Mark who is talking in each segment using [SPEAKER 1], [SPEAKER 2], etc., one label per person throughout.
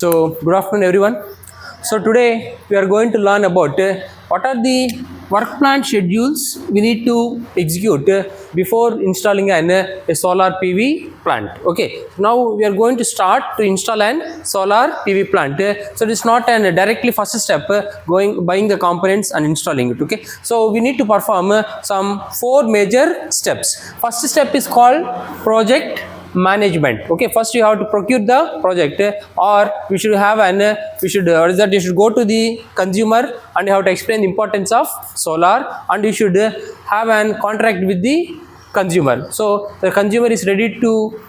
[SPEAKER 1] So, good afternoon, everyone. So, today we are going to learn about what are the work plan schedules we need to execute before installing a solar PV plant. Okay, now we are going to start to install an solar PV plant. So, it is not an directly first step buying the components and installing it. Okay, so we need to perform some 4 major steps. First step is called project management. Okay, first you have to procure the project, or we should have you should go to the consumer and you have to explain the importance of solar, and you should have an contract with the consumer. So the consumer is ready to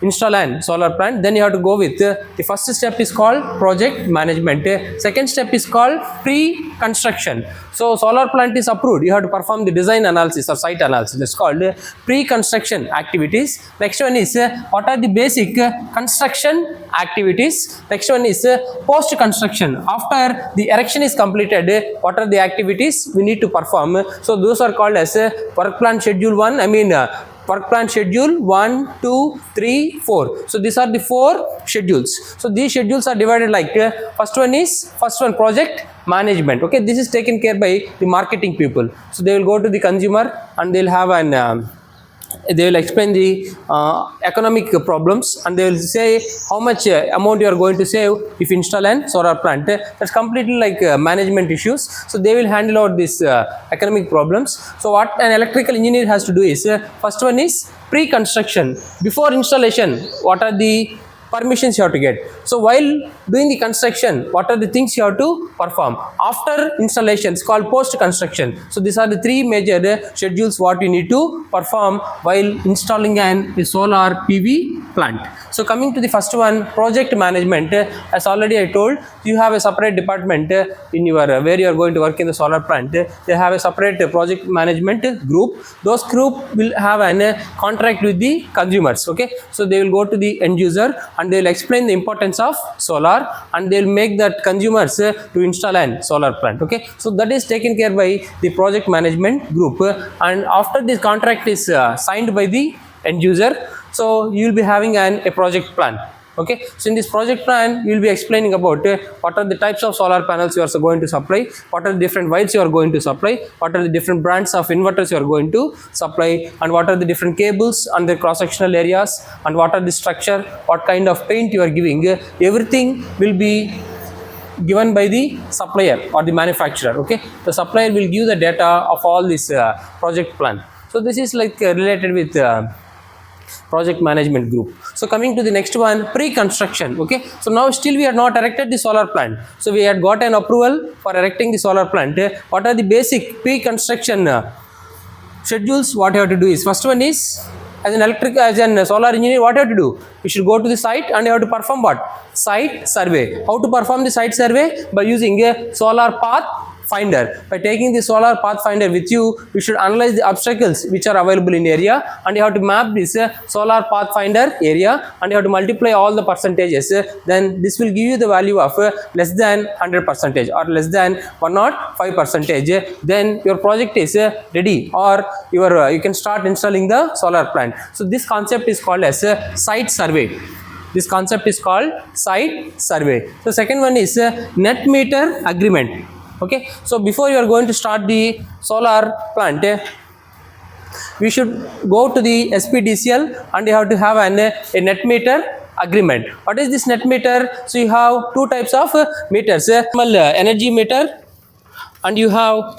[SPEAKER 1] install an solar plant, then you have to go with the first step is called project management. Second step is called pre-construction. So solar plant is approved, you have to perform the design analysis or site analysis. That's called pre-construction activities. Next one is what are the basic construction activities. Next one is post-construction. After the erection is completed, what are the activities we need to perform. So those are called as work plan schedule 1. Work plan schedule 1, 2, 3, 4. So these are the 4 schedules. So these schedules are divided like first one project management. Okay, this is taken care by the marketing people. So they will go to the consumer and they will have an they will explain the economic problems, and they will say how much amount you are going to save if you install an solar plant. That's completely like management issues. So they will handle out these economic problems. So what an electrical engineer has to do is first one is pre-construction. Before installation, what are the permissions you have to get. So while doing the construction, what are the things you have to perform. After installation, it's called post construction. So these are the 3 major schedules what you need to perform while installing a solar PV plant. So coming to the first one, project management. As already I told, you have a separate department in your where you are going to work in the solar plant. They have a separate project management group. Those group will have a contract with the consumers. Okay, so they will go to the end user and they will explain the importance of solar, and they will make that consumers to install an solar plant. Okay, so that is taken care by the project management group, and after this contract is signed by the end user, so you will be having a project plan. Okay, so in this project plan you will be explaining about what are the types of solar panels you are going to supply, what are the different wires you are going to supply, what are the different brands of inverters you are going to supply, and what are the different cables and the cross sectional areas, and what are the structure, what kind of paint you are giving. Everything will be given by the supplier or the manufacturer. Okay, the supplier will give the data of all this project plan. So this is like related with project management group. So coming to the next one, pre-construction. Okay, so now still we have not erected the solar plant. So we had got an approval for erecting the solar plant. What are the basic pre-construction schedules? What you have to do is, first one is, as a solar engineer, what you have to do? You should go to the site and you have to perform what? Site survey. How to perform the site survey? By using a solar path finder. By taking the solar path finder with you, you should analyze the obstacles which are available in area, and you have to map this solar path finder area, and you have to multiply all the percentages. Then this will give you the value of less than 100% or less than 105%. Then your project is ready, or you can start installing the solar plant. So this concept is called as site survey. This concept is called site survey. So second one is net meter agreement. Okay, so before you are going to start the solar plant, we should go to the SPDCL and you have to have a net meter agreement. What is this net meter? So you have 2 types of meters, normal energy meter, and you have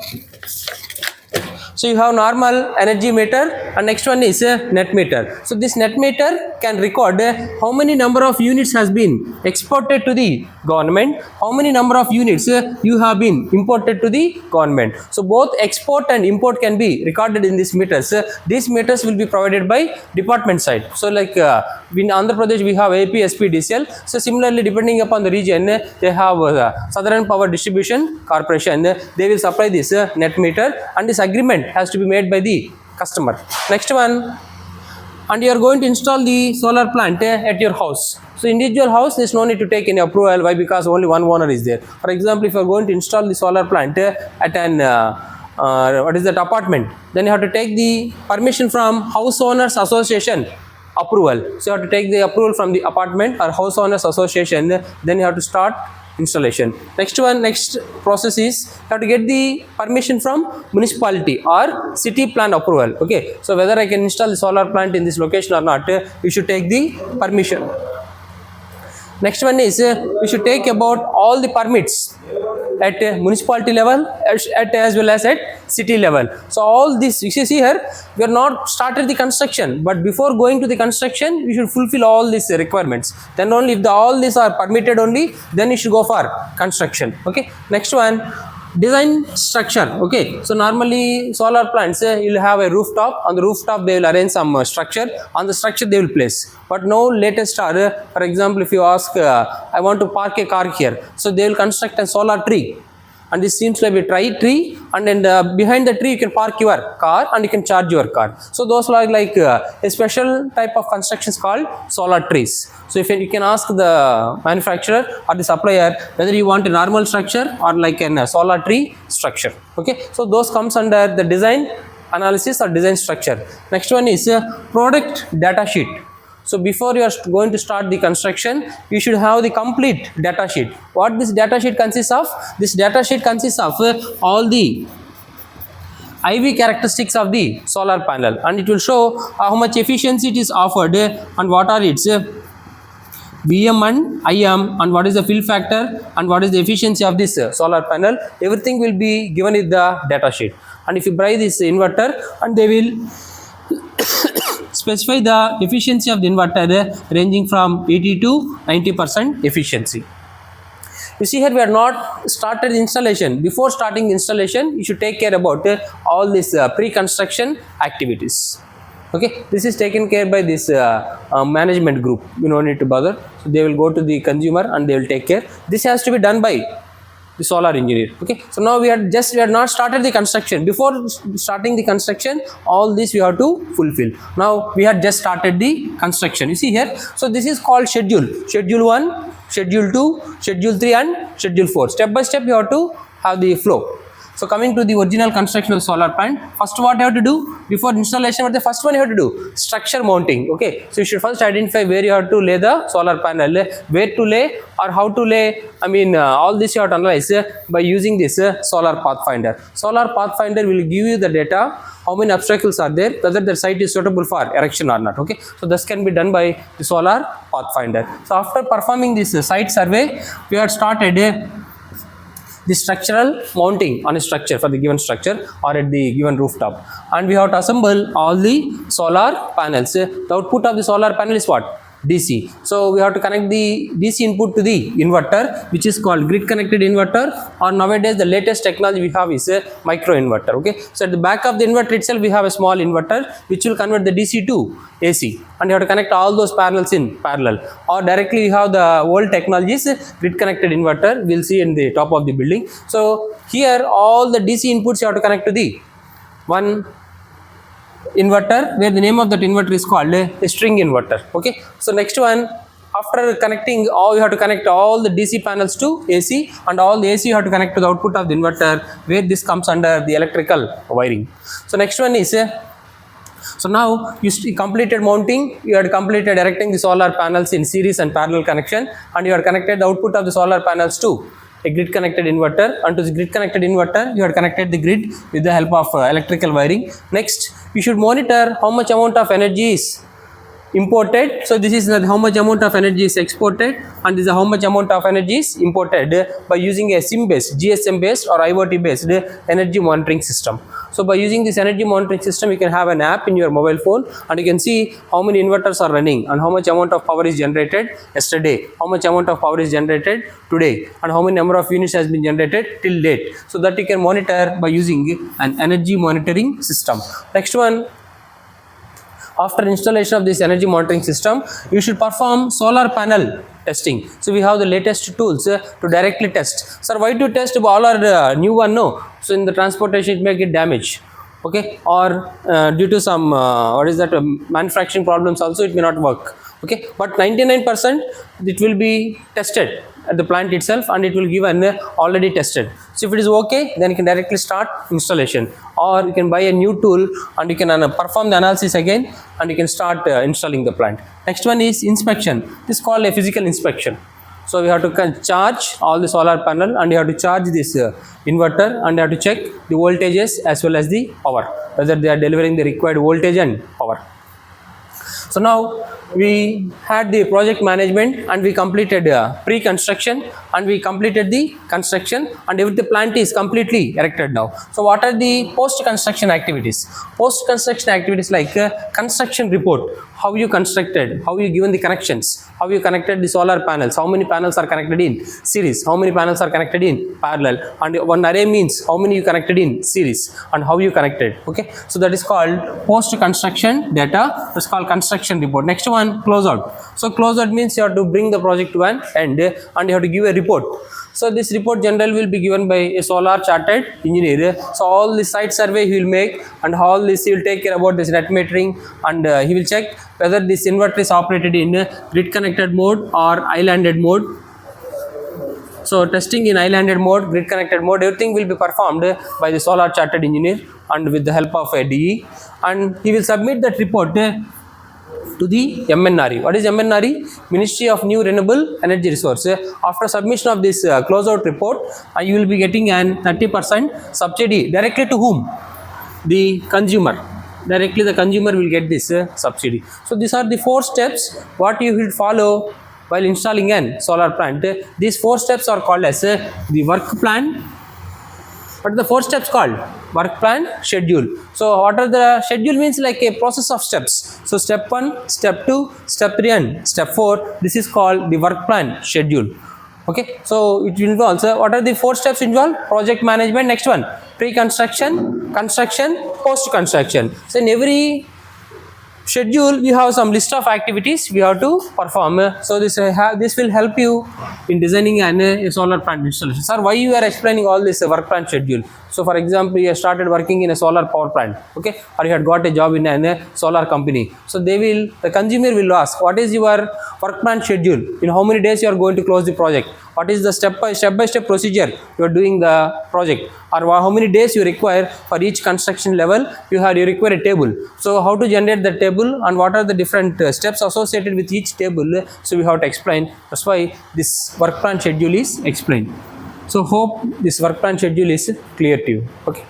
[SPEAKER 1] normal energy meter, and next one is net meter. So this net meter can record how many number of units has been exported to the government, how many number of units you have been imported to the government. So both export and import can be recorded in these meters. These meters will be provided by department side. So like in Andhra Pradesh we have AP SPDCL. So similarly, depending upon the region, they have Southern Power Distribution Corporation. They will supply this net meter, and this agreement has to be made by the customer. Next one, and you are going to install the solar plant at your house. So individual house, there is no need to take any approval. Why? Because only one owner is there. For example, if you are going to install the solar plant at an apartment, then you have to take the permission from house owners association. approval. So you have to take the approval from the apartment or house owners association, then you have to start installation. Next process is you have to get the permission from municipality or city plan approval. Okay, so whether I can install the solar plant in this location or not, you should take the permission. Next one is we should take about all the permits at municipality level as well as at city level. So all this, you see here, we are not started the construction, but before going to the construction, we should fulfill all these requirements. Then only if all these are permitted only, then you should go for construction. Okay. Next one, design structure. Okay, so normally solar plants, you'll have a rooftop. On the rooftop they will arrange some structure. On the structure they will place. But now latest are, for example, if you ask, I want to park a car here, so they will construct a solar tree, and this seems like a tree, and then behind the tree you can park your car and you can charge your car. So those are like a special type of constructions called solar trees. So if you can ask the manufacturer or the supplier whether you want a normal structure or like a solar tree structure. Okay, so those comes under the design analysis or design structure. Next one is product data sheet. So before you are going to start the construction, you should have the complete data sheet. What this data sheet consists of? This data sheet consists of all the IV characteristics of the solar panel, and it will show how much efficiency it is offered and what are its VM and IM, and what is the fill factor and what is the efficiency of this solar panel. Everything will be given in the data sheet. And if you buy this inverter, and they will specify the efficiency of the inverter ranging from 80 to 90% efficiency. You see here we are not started installation. Before starting installation, you should take care about all these pre-construction activities. Okay, this is taken care by this management group. You don't need to bother. So they will go to the consumer and they will take care. This has to be done by the solar engineer. Okay, so now we had not started the construction. Before starting the construction, all this we have to fulfill. Now we had just started the construction. You see here, so this is called schedule. Schedule 1, schedule 2, schedule 3 and schedule 4. Step by step you have to have the flow. So coming to the original construction of solar plant, first what you have to do before installation, what the first one you have to do? Structure mounting. Okay, so you should first identify where you have to lay the solar panel, where to lay or how to lay. I mean all this you have to analyze by using this solar pathfinder. Solar pathfinder will give you the data, how many obstacles are there, whether the site is suitable for erection or not. Okay, so this can be done by the solar pathfinder. So after performing this site survey, we have started the structural mounting on a structure for the given structure or at the given rooftop, and we have to assemble all the solar panels. The output of the solar panel is what? DC. So we have to connect the DC input to the inverter, which is called grid connected inverter, or nowadays the latest technology we have is a micro inverter. Okay, so at the back of the inverter itself we have a small inverter which will convert the DC to AC, and you have to connect all those panels in parallel, or directly you have the old technologies grid connected inverter we'll see in the top of the building. So here all the DC inputs you have to connect to the one inverter, where the name of that inverter is called a string inverter. Okay, so next one, after connecting all, you have to connect all the DC panels to AC, and all the AC you have to connect to the output of the inverter, where this comes under the electrical wiring. So next one is so now you completed mounting, you had completed erecting the solar panels in series and parallel connection, and you had connected the output of the solar panels to a grid connected inverter, and to the grid connected inverter you had connected the grid with the help of electrical wiring. Next, you should monitor how much amount of energy is imported. So this is how much amount of energy is exported, and this is how much amount of energy is imported by using a SIM based, GSM based or IoT based energy monitoring system. So by using this energy monitoring system, you can have an app in your mobile phone, and you can see how many inverters are running and how much amount of power is generated yesterday, how much amount of power is generated today, and how many number of units has been generated till date. So that you can monitor by using an energy monitoring system. Next one, after installation of this energy monitoring system, you should perform solar panel testing. So we have the latest tools to directly test. Sir, why to test all our new one? No, so in the transportation it may get damaged. Okay, or due to some what is that manufacturing problems also it may not work. Okay, but 99% it will be tested at the plant itself, and it will give an already tested. So if it is okay, then you can directly start installation, or you can buy a new tool and you can perform the analysis again, and you can start installing the plant. Next one is inspection. This is called a physical inspection. So we have to charge all the solar panel, and you have to charge this inverter, and you have to check the voltages as well as the power, whether they are delivering the required voltage and power. So now we had the project management, and we completed pre-construction, and we completed the construction, and if the plant is completely erected now. So what are the post-construction activities? Post-construction activities like construction report, how you constructed, how you given the connections, how you connected the solar panels, how many panels are connected in series, how many panels are connected in parallel, and one array means how many you connected in series and how you connected. Okay, so that is called post-construction data. It's called construction report. Next one, closeout. So closeout means you have to bring the project to an end, and you have to give a report. So this report generally will be given by a solar chartered engineer. So all the site survey he will make, and all this he will take care about this net metering, and he will check whether this inverter is operated in grid connected mode or islanded mode. So testing in islanded mode, grid connected mode, everything will be performed by the solar chartered engineer and with the help of a DE, and he will submit that report to the MNRE. What is MNRE? Ministry of New Renewable Energy Resource. After submission of this closeout report, you will be getting an 30% subsidy directly to whom? The consumer. Directly the consumer will get this subsidy. So these are the 4 steps what you will follow while installing an solar plant. These 4 steps are called as the work plan. What are the 4 steps called? Work plan, schedule. So what are the schedule means like a process of steps. So step 1, step 2, step 3 and step 4. This is called the work plan schedule. Okay, so it involves what are the 4 steps involved? Project management. Next one, pre-construction, construction, post-construction. So in every schedule we have some list of activities we have to perform. So this will help you in designing a solar plant installation. Sir, why you are explaining all this work plan schedule? So for example, you have started working in a solar power plant, okay, or you had got a job in a solar company. So the consumer will ask, what is your work plan schedule? In how many days you are going to close the project? What is the step by step procedure you are doing the project, or how many days you require for each construction level? You require a table. So how to generate the table, and what are the different steps associated with each table? So we have to explain. That's why this work plan schedule is explained. So hope this work plan schedule is clear to you. Okay.